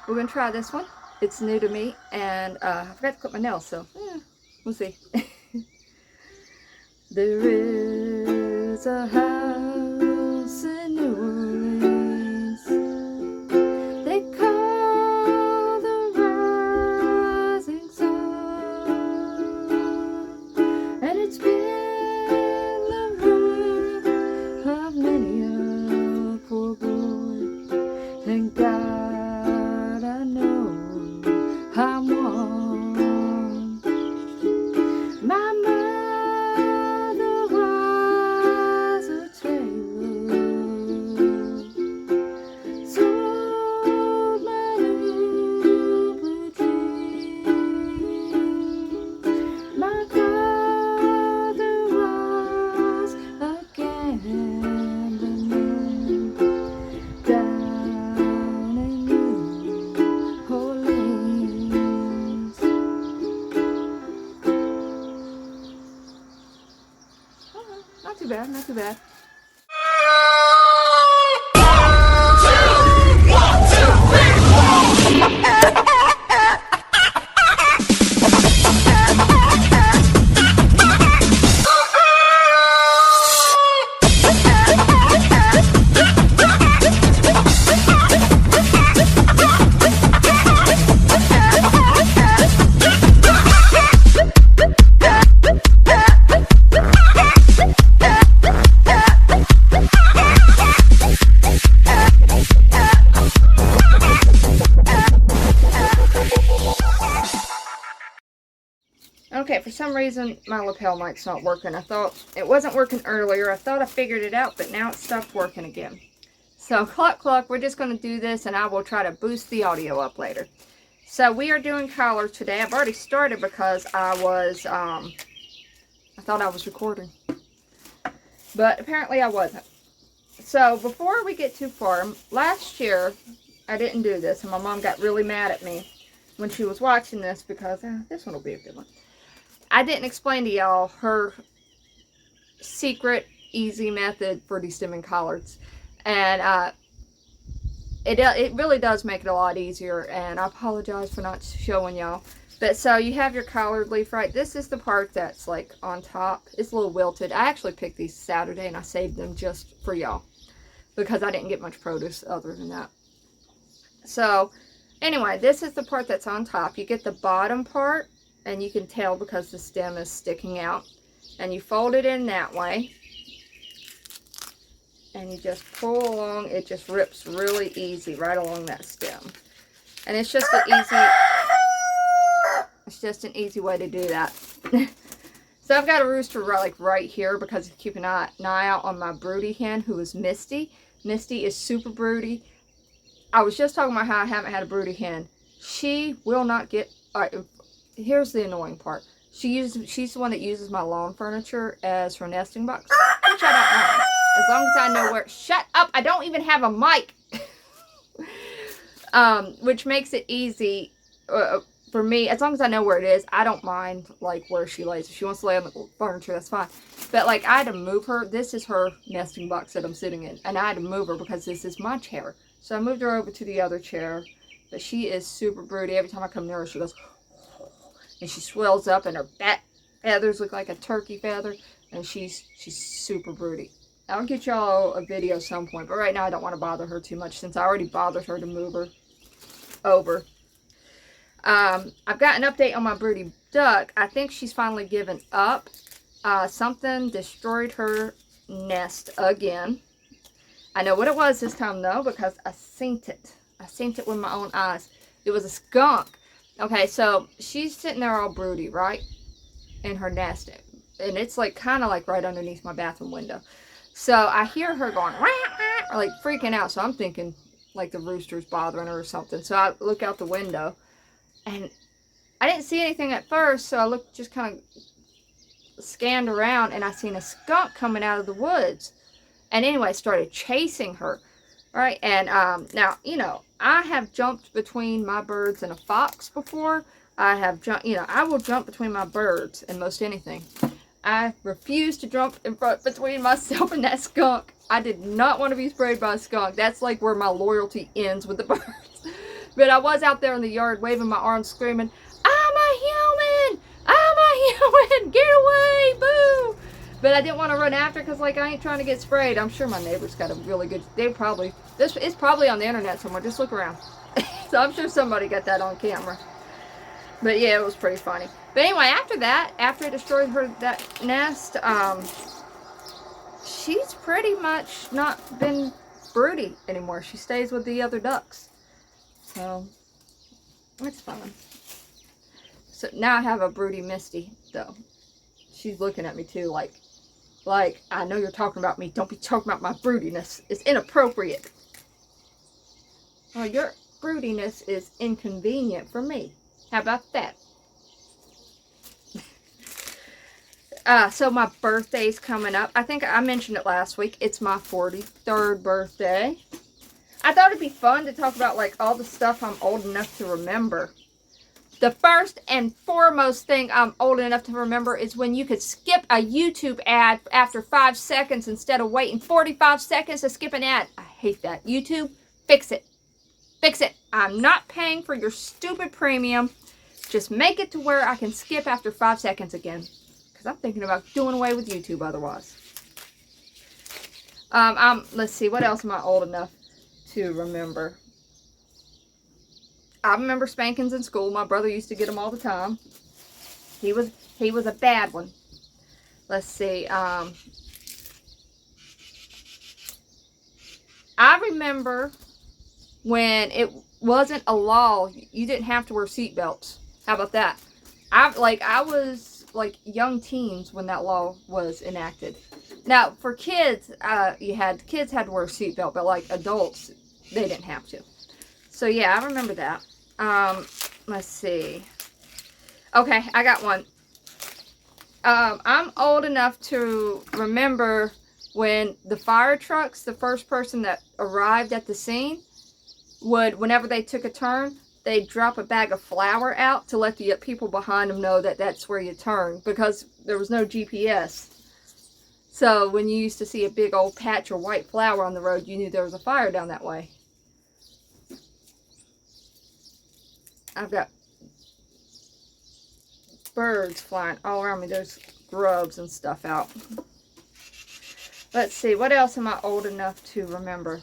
we're going to try this one. It's new to me, and I forgot to clip my nails, so we'll see. There is a house in New Orleans they call the Rising Sun, and it's been the ruin of many a poor boy, and God, I know I'm one. My mother was a tailor, sold my new blue jeans. My father was a gambling man down in New Orleans. Not too bad, not too bad. Okay, for some reason my lapel mic's not working. I thought it wasn't working earlier. I thought I figured it out, but now it stopped working again. So cluck cluck, we're just going to do this, and I will try to boost the audio up later. So we are doing collards today. I've already started because I was, I thought I was recording. But apparently I wasn't. So before we get too far, last year I didn't do this, and my mom got really mad at me when she was watching this because, this one will be a good one. I didn't explain to y'all her secret, easy method for destemming collards. And it really does make it a lot easier. And I apologize for not showing y'all. But so you have your collard leaf, right? This is the part that's like on top. It's a little wilted. I actually picked these Saturday and I saved them just for y'all, because I didn't get much produce other than that. So anyway, this is the part that's on top. You get the bottom part, and you can tell because the stem is sticking out. And you fold it in that way. And you just pull along. It just rips really easy right along that stem. And it's just an easy way to do that. So I've got a rooster right here because he's keeping an eye out on my broody hen, who is Misty. Misty is super broody. I was just talking about how I haven't had a broody hen. She will not get... here's the annoying part. She's the one that uses my lawn furniture as her nesting box, which I don't mind. As long as I know where... Shut up! I don't even have a mic! Which makes it easy for me. As long as I know where it is, I don't mind, like, where she lays. If she wants to lay on the furniture, that's fine. But, like, I had to move her. This is her nesting box that I'm sitting in. And I had to move her because this is my chair. So I moved her over to the other chair. But she is super broody. Every time I come near her, she goes... And she swells up, and her back feathers look like a turkey feather. And she's super broody. I'll get y'all a video some point, but right now I don't want to bother her too much since I already bothered her to move her over. I've got an update on my broody duck. I think she's finally given up. Something destroyed her nest again. I know what it was this time though, because I seen it. I seen it with my own eyes. It was a skunk. Okay, so she's sitting there all broody, right? In her nest. And it's like kind of like right underneath my bathroom window. So I hear her going, wah, wah, or like freaking out. So I'm thinking like the rooster's bothering her or something. So I look out the window and I didn't see anything at first. So I looked, just kind of scanned around, and I seen a skunk coming out of the woods. And anyway, started chasing her. Right. And now, you know, I have jumped between my birds and a fox before. I have jumped, you know, I will jump between my birds and most anything. I refuse to jump between myself and that skunk. I did not want to be sprayed by a skunk. That's like where my loyalty ends with the birds. But I was out there in the yard waving my arms screaming, I'm a human! I'm a human! Get away! Boo! But I didn't want to run after because, like, I ain't trying to get sprayed. I'm sure my neighbors got a really good... This is probably on the internet somewhere. Just look around. So I'm sure somebody got that on camera. But yeah, it was pretty funny. But anyway, after that, after I destroyed that nest, she's pretty much not been broody anymore. She stays with the other ducks. So, it's fun. So now I have a broody Misty, though. She's looking at me too, like, I know you're talking about me. Don't be talking about my broodiness. It's inappropriate. Well, your broodiness is inconvenient for me. How about that? So my birthday's coming up. I think I mentioned it last week. It's my 43rd birthday. I thought it'd be fun to talk about, like, all the stuff I'm old enough to remember. The first and foremost thing I'm old enough to remember is when you could skip a YouTube ad after 5 seconds instead of waiting 45 seconds to skip an ad. I hate that. YouTube, fix it. Fix it. I'm not paying for your stupid premium. Just make it to where I can skip after 5 seconds again. Because I'm thinking about doing away with YouTube otherwise. Let's see. What else am I old enough to remember? I remember spankings in school. My brother used to get them all the time. He was a bad one. Let's see. I remember when it wasn't a law, you didn't have to wear seatbelts. How about that? I was like young teens when that law was enacted. Now for kids, kids had to wear a seatbelt, but like adults, they didn't have to. So yeah, I remember that. Let's see. Okay, I got one. I'm old enough to remember when the fire trucks, the first person that arrived at the scene, whenever they took a turn, they'd drop a bag of flour out to let the people behind them know that that's where you turn, because there was no GPS. So when you used to see a big old patch of white flour on the road, you knew there was a fire down that way. I've got birds flying all around me. There's grubs and stuff out. Let's see. What else am I old enough to remember?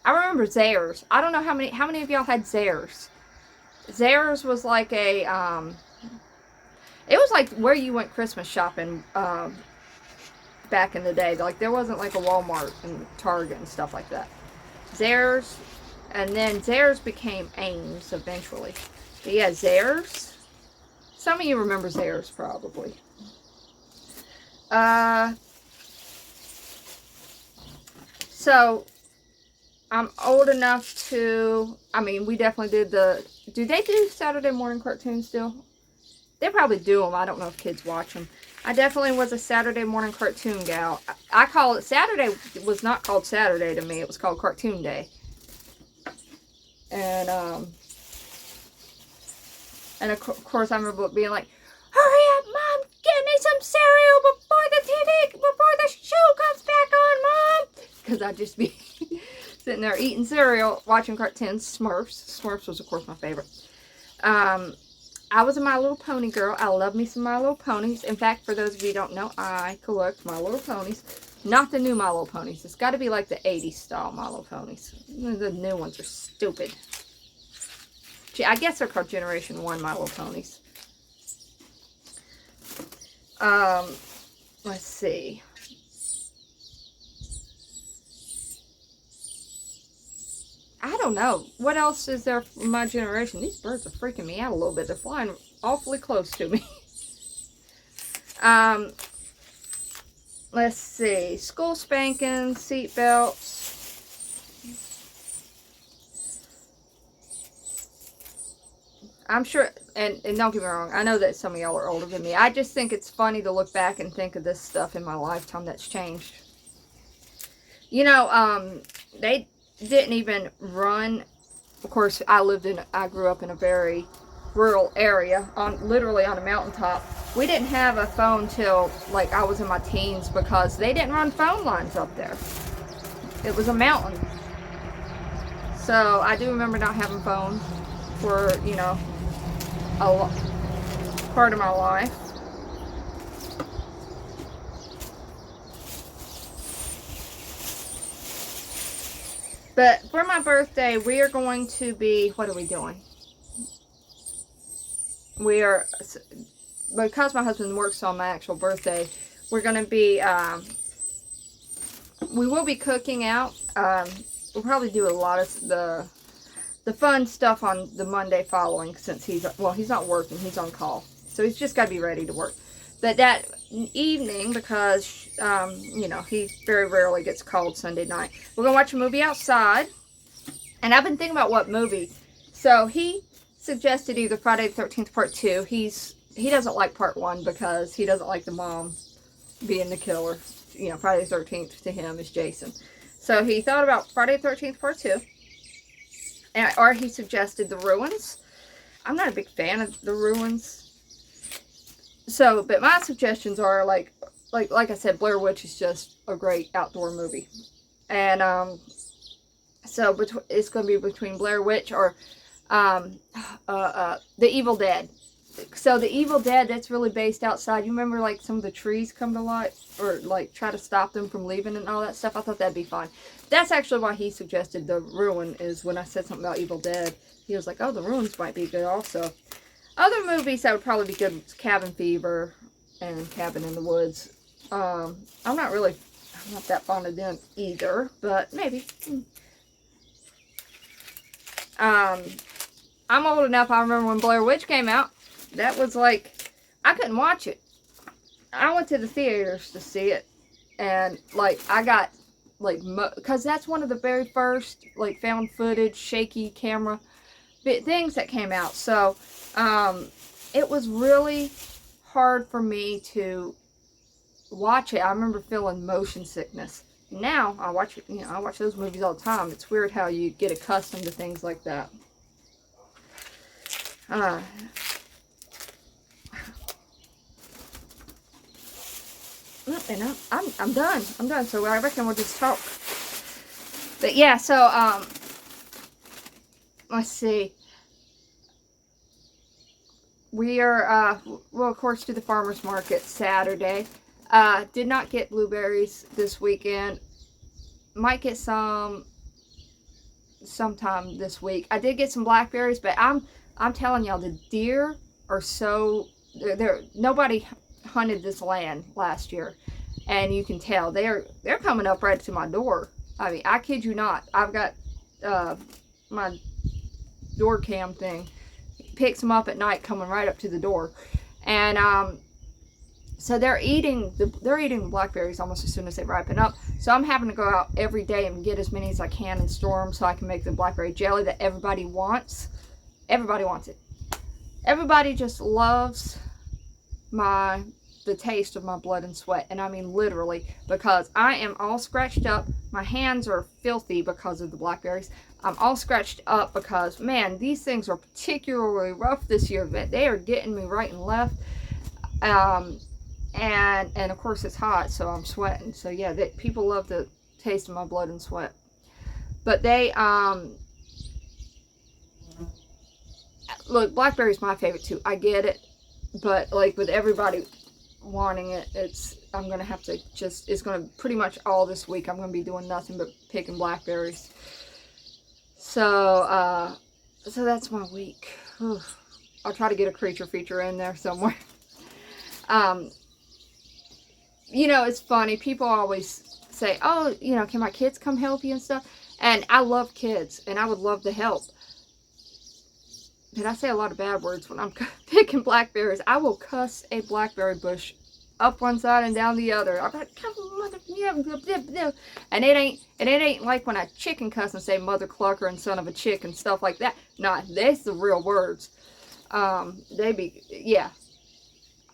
I remember Zayres. I don't know how many of y'all had Zayres. Zayres was like a, it was like where you went Christmas shopping back in the day. Like there wasn't like a Walmart and Target and stuff like that. Zayres, and then Zayres became Ames eventually. But yeah, Zayres. Some of you remember Zayres probably. So I'm old enough to, I mean, we definitely did do they do Saturday morning cartoons still? They probably do them. I don't know if kids watch them. I definitely was a Saturday morning cartoon gal. I call it, Saturday was not called Saturday to me. It was called Cartoon Day. And of course I remember being like, hurry up, Mom, get me some cereal before the show comes back on, Mom. Because I'd just be sitting there eating cereal, watching cartoons. Smurfs was, of course, my favorite. I was a My Little Pony girl. I love me some My Little Ponies. In fact, for those of you who don't know, I collect My Little Ponies. Not the new My Little Ponies. It's got to be like the 80s style My Little Ponies. The new ones are stupid. I guess they're called Generation 1 My Little Ponies. Let's see. I don't know. What else is there from my generation? These birds are freaking me out a little bit. They're flying awfully close to me. Let's see. School spankings, seat belts. I'm sure, and don't get me wrong, I know that some of y'all are older than me. I just think it's funny to look back and think of this stuff in my lifetime that's changed. You know, they didn't even run. Of course, I grew up in a very rural area, literally on a mountaintop. We didn't have a phone till like I was in my teens because they didn't run phone lines up there. It was a mountain. So I do remember not having phones. for, you know, part of my life. But for my birthday, we are going to be, what are we doing? We are, because my husband works on my actual birthday, we're going to be, we will be cooking out. We'll probably do a lot of the fun stuff on the Monday following, since he's not working, he's on call. So he's just got to be ready to work. But that evening, because, you know, he very rarely gets called Sunday night, we're going to watch a movie outside. And I've been thinking about what movie. So he suggested either Friday the 13th Part 2. He doesn't like Part 1 because he doesn't like the mom being the killer. You know, Friday the 13th to him is Jason. So he thought about Friday the 13th Part 2. Or he suggested The Ruins. I'm not a big fan of The Ruins. So, but my suggestions are like I said, Blair Witch is just a great outdoor movie. And so it's going to be between Blair Witch or The Evil Dead. So The Evil Dead, that's really based outside. You remember like some of the trees come to light, or like try to stop them from leaving and all that stuff? I thought that'd be fun. That's actually why he suggested The Ruin, is when I said something about Evil Dead. He was like, oh, The Ruins might be good also. Other movies that would probably be good was Cabin Fever and Cabin in the Woods. I'm not that fond of them either, but maybe. I'm old enough, I remember when Blair Witch came out. That was like, I couldn't watch it. I went to the theaters to see it. And, like, I got, like, because that's one of the very first, like, found footage, shaky camera things that came out. So, it was really hard for me to watch it. I remember feeling motion sickness. Now, I watch those movies all the time. It's weird how you get accustomed to things like that. And I'm done. I'm done. So I reckon we'll just talk. But yeah, so let's see. We are well, of course, to the farmers market Saturday. Did not get blueberries this weekend. Might get some sometime this week. I did get some blackberries, but I'm telling y'all, the deer are so nobody hunted this land last year, and you can tell they're coming up right to my door. I mean, I kid you not. I've got my door cam thing picks them up at night, coming right up to the door, and so they're eating the blackberries almost as soon as they ripen up. So I'm having to go out every day and get as many as I can and store them so I can make the blackberry jelly that everybody wants. Everybody wants it. Everybody just loves the taste of my blood and sweat, and I mean literally, because I am all scratched up. My hands are filthy because of the blackberries. I'm all scratched up because, man, these things are particularly rough this year. They are getting me right and left. And of course it's hot, so I'm sweating. So yeah, people love the taste of my blood and sweat. But they look, blackberry's my favorite too. I get it, but like with everybody wanting it, I'm gonna have to it's gonna pretty much all this week I'm gonna be doing nothing but picking blackberries. So so that's my week. Whew. I'll try to get a creature feature in there somewhere. You know, it's funny, people always say, oh, you know, can my kids come help you and stuff? And I love kids, and I would love to help. But I say a lot of bad words when I'm picking blackberries. I will cuss a blackberry bush up one side and down the other. I'm like, come on, mother, yeah, and it ain't like when I chicken cuss and say mother clucker and son of a chick and stuff like that. Nah, that's the real words. Yeah.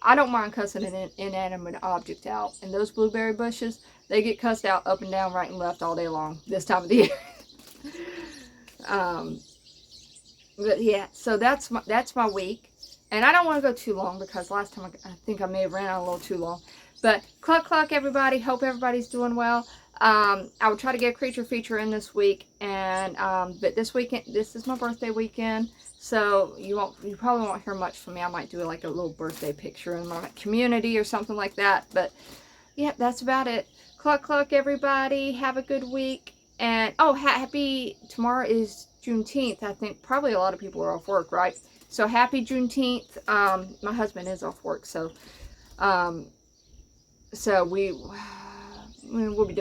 I don't mind cussing an inanimate object out. And those blueberry bushes, they get cussed out up and down, right and left all day long this time of the year. But yeah, so that's my week. And I don't want to go too long because last time I think I may have ran out a little too long. But cluck cluck everybody. Hope everybody's doing well. I will try to get a creature feature in this week, and but this weekend, this is my birthday weekend, so you probably won't hear much from me. I might do like a little birthday picture in my community or something like that. But yeah, that's about it. Cluck cluck, everybody. Have a good week. And oh, happy, tomorrow is Juneteenth. I think probably a lot of people are off work, right? So happy Juneteenth. My husband is off work, so we'll be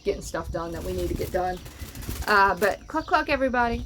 getting stuff done that we need to get done. But cluck cluck, everybody.